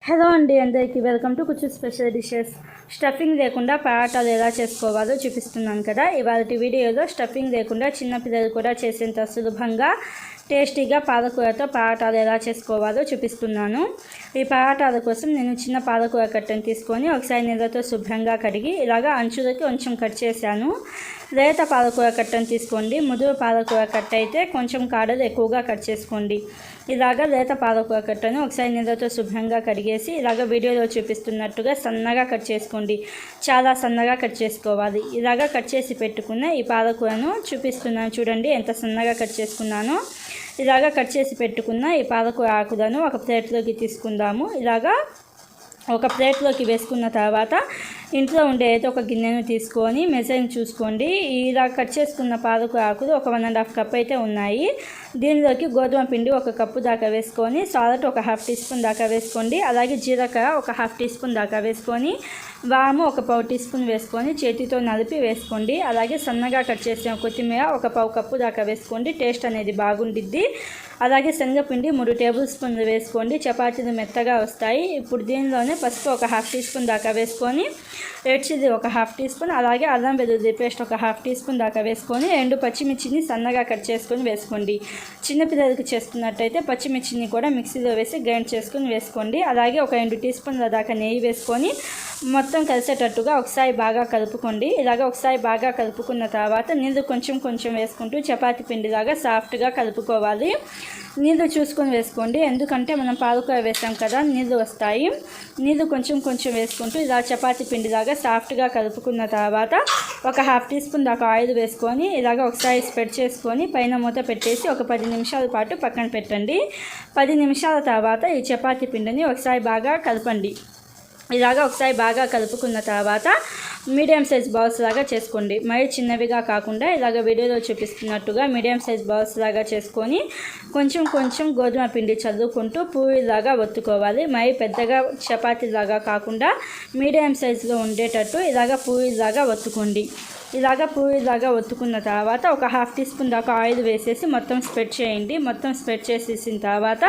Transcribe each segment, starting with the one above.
Hello అండి, అందరికీ welcome to కుచ్చు స్పెషల్ డిషెస్. స్టఫింగ్ లేకుండా పరాటాలు ఎలా చేసుకోవాలో చూపిస్తున్నాను కదా. ఇవాళ వీడియోలో స్టఫింగ్ లేకుండా చిన్నపిల్లలు కూడా చేసేంత సులభంగా టేస్టీగా పాలకూరతో పరాటాలు ఎలా చేసుకోవాలో చూపిస్తున్నాను. ఈ పరాటాల కోసం నేను చిన్న పాలకూర కట్టను తీసుకొని ఒకసారి నీళ్ళతో శుభ్రంగా కడిగి ఇలాగా అంచులకి కొంచెం కట్ చేశాను. లేత పాలకూర కట్టను తీసుకోండి. ముదురు పాలకూర కట్ట అయితే కొంచెం కాడలు ఎక్కువగా కట్ చేసుకోండి. ఇలాగ లేత పాలకూర కట్టను ఒకసారి నీళ్ళతో శుభ్రంగా కడిగేసి ఇలాగ వీడియోలో చూపిస్తున్నట్టుగా సన్నగా కట్ చేసుకోండి. చాలా సన్నగా కట్ చేసుకోవాలి. ఇలాగ కట్ చేసి పెట్టుకున్న ఈ పాలకూరను చూపిస్తున్నాను చూడండి ఎంత సన్నగా కట్ చేసుకున్నానో. ఇలాగ కట్ చేసి పెట్టుకున్న ఈ పాలకూర ఆకులను ఒక ప్లేట్లోకి తీసుకుందాము. ఇలాగా ఒక ప్లేట్లోకి వేసుకున్న తర్వాత ఇంట్లో ఉండే ఏదో ఒక గిన్నెను తీసుకొని మెజర్ని చూసుకోండి. ఇలా కట్ చేసుకున్న పాలకూర ఆకులు ఒక 1.5 కప్ అయితే ఉన్నాయి. దీనిలోకి గోధుమ పిండి 1 కప్పు దాకా వేసుకొని, సాల్ట్ 1/2 టీ స్పూన్ దాకా వేసుకోండి. అలాగే జీలకర్ర 1/2 టీ స్పూన్ దాకా వేసుకొని, వాము 1/4 టీ స్పూన్ వేసుకొని చేతితో నలిపి వేసుకోండి. అలాగే సన్నగా కట్ చేసిన కొత్తిమీర 1/4 కప్పు దాకా వేసుకోండి. టేస్ట్ అనేది బాగుండిద్ది. అలాగే శనగపిండి 3 టేబుల్ స్పూన్లు వేసుకోండి. చపాతీలు మెత్తగా వస్తాయి. ఇప్పుడు దీనిలోనే పసుపు 1/2 టీ స్పూన్ దాకా వేసుకొని, రెడ్ చిల్లీ 1/2 టీ స్పూన్, అలాగే అల్లం వెల్లుల్లి పేస్ట్ 1/2 టీ స్పూన్ దాకా వేసుకొని, 2 పచ్చిమిర్చిని సన్నగా కట్ చేసుకొని వేసుకోండి. చిన్నపిల్లలకి చేస్తున్నట్టయితే పచ్చిమిర్చిని కూడా మిక్సీలో వేసి గ్రైండ్ చేసుకొని వేసుకోండి. అలాగే ఒక 2 టీ స్పూన్ల దాకా నెయ్యి వేసుకొని మొత్తం కలిసేటట్టుగా ఒకసారి బాగా కలుపుకోండి. ఇలాగ ఒకసారి బాగా కలుపుకున్న తర్వాత నీళ్ళు కొంచెం కొంచెం వేసుకుంటూ చపాతీ పిండిలాగా సాఫ్ట్గా కలుపుకోవాలి. నీళ్ళు చూసుకొని వేసుకోండి, ఎందుకంటే మనం పాలకూర వేసాం కదా, నీళ్ళు వస్తాయి. నీళ్ళు కొంచెం కొంచెం వేసుకుంటూ ఇలా చపాతీ పిండిలాగా సాఫ్ట్గా కలుపుకున్న తర్వాత ఒక 1/2 టీ స్పూన్ దాకా ఆయిల్ వేసుకొని ఇలాగ ఒకసారి స్ప్రెడ్ చేసుకొని పైన మూత పెట్టేసి ఒక 10 నిమిషాల పాటు పక్కన పెట్టండి. 10 నిమిషాల తర్వాత ఈ చపాతీ పిండిని ఒకసారి బాగా కలపండి. ఇలాగ ఒకసారి బాగా కలుపుకున్న తర్వాత మీడియం సైజ్ బౌల్స్ లాగా చేసుకోండి. మరీ చిన్నవిగా కాకుండా ఇలాగ వీడియోలో చూపిస్తున్నట్టుగా మీడియం సైజ్ బౌల్స్ లాగా చేసుకొని కొంచెం కొంచెం గోధుమ పిండి చల్లుకుంటూ పూరిలాగా ఒత్తుకోవాలి. మరీ పెద్దగా చపాతీలాగా కాకుండా మీడియం సైజులో ఉండేటట్టు ఇలాగ పూరిలాగా ఒత్తుకోండి. ఇలాగ పూరిలాగా ఒత్తుకున్న తర్వాత ఒక 1/2 టీ స్పూన్ దాకా ఆయిల్ వేసేసి మొత్తం స్ప్రెడ్ చేయండి. మొత్తం స్ప్రెడ్ చేసేసిన తర్వాత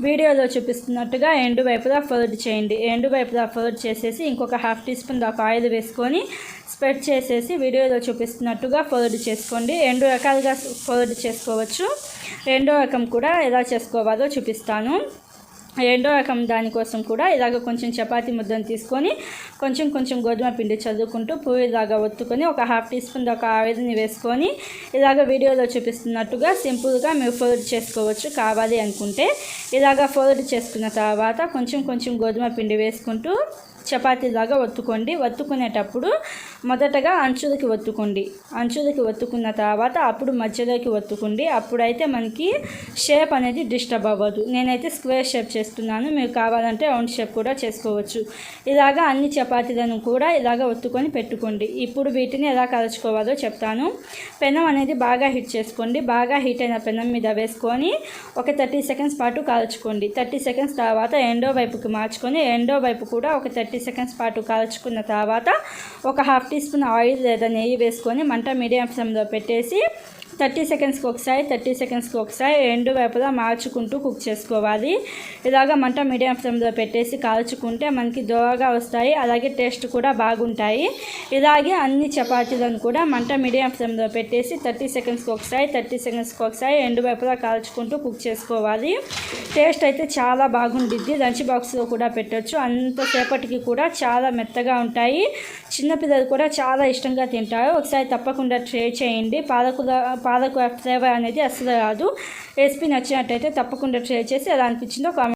వీడియోలో చూపిస్తున్నట్టుగా ఎండు వైపులా ఫోల్డ్ చేయండి. ఎండు వైపులా ఫోల్డ్ చేసేసి ఇంకొక 1/2 టీ స్పూన్ దాకా ఆయిల్ వేసుకొని స్ప్రెడ్ చేసేసి వీడియోలో చూపిస్తున్నట్టుగా ఫోల్డ్ చేసుకోండి. 2 రకాలుగా ఫోల్డ్ చేసుకోవచ్చు. రెండో రకం కూడా ఎలా చేసుకోవాలో చూపిస్తాను. రెండో రకం దానికోసం కూడా ఇలాగ కొంచెం చపాతీ ముద్దను తీసుకొని కొంచెం కొంచెం గోధుమ పిండి చల్లుకుంటూ పూరిలాగా ఒత్తుకొని ఒక 1/2 టీ స్పూన్ దాకా ఆయిల్ని వేసుకొని ఇలాగ వీడియోలో చూపిస్తున్నట్టుగా సింపుల్గా మీరు ఫోల్డ్ చేసుకోవచ్చు కావాలి అనుకుంటే. ఇలాగ ఫోల్డ్ చేసుకున్న తర్వాత కొంచెం కొంచెం గోధుమ పిండి వేసుకుంటూ చపాతీలాగా ఒత్తుకోండి. ఒత్తుకునేటప్పుడు మొదటగా అంచులకి ఒత్తుకోండి. అంచులకి ఒత్తుకున్న తర్వాత అప్పుడు మధ్యలోకి ఒత్తుకోండి. అప్పుడైతే మనకి షేప్ అనేది డిస్టర్బ్ అవ్వదు. నేనైతే స్క్వేర్ షేప్ చేస్తున్నాను, మీరు కావాలంటే రౌండ్ షేప్ కూడా చేసుకోవచ్చు. ఇలాగా అన్ని చపాతీలను కూడా ఇలాగ ఒత్తుకొని పెట్టుకోండి. ఇప్పుడు వీటిని ఎలా కాల్చుకోవాలో చెప్తాను. పెనం అనేది బాగా హీట్ చేసుకోండి. బాగా హీట్ అయిన పెనం మీద వేసుకొని ఒక 30 సెకండ్స్ పాటు కాల్చుకోండి. 30 సెకండ్స్ తర్వాత రెండో వైపుకి మార్చుకొని రెండో వైపు కూడా ఒక 30 సెకండ్స్ పాటు కాల్చుకున్న తర్వాత ఒక 1/2 టీ స్పూన్ ఆయిల్ లేదా నెయ్యి వేసుకొని మంట మీడియం ఫ్లేమ్లో పెట్టేసి 30 సెకండ్స్కి ఒకసారి 30 సెకండ్స్కి ఒకసారి రెండు వైపులా మార్చుకుంటూ కుక్ చేసుకోవాలి. ఇలాగ మంట మీడియం ఫ్లేమ్లో పెట్టేసి కాల్చుకుంటే మనకి దోరగా వస్తాయి. అలాగే టేస్ట్ కూడా బాగుంటాయి. ఇలాగే అన్ని చపాతీలను కూడా మంట మీడియం ఫ్లేమ్లో పెట్టేసి 30 సెకండ్స్కి ఒకసారి 30 సెకండ్స్కి ఒకసారి రెండు వైపులా కాల్చుకుంటూ కుక్ చేసుకోవాలి. టేస్ట్ అయితే చాలా బాగుండిద్ది. లంచ్ బాక్స్లో కూడా పెట్టవచ్చు. అంతసేపటికి కూడా చాలా మెత్తగా ఉంటాయి. చిన్నపిల్లలు కూడా చాలా ఇష్టంగా తింటారు. ఒకసారి తప్పకుండా ట్రై చేయండి. పాలకూర ఫ్లేవర్ అనేది అస్సలు రాదు. రెసిపీ నచ్చినట్టయితే తప్పకుండా ట్రై చేసి ఎలా అనిపించిందో కామెంట్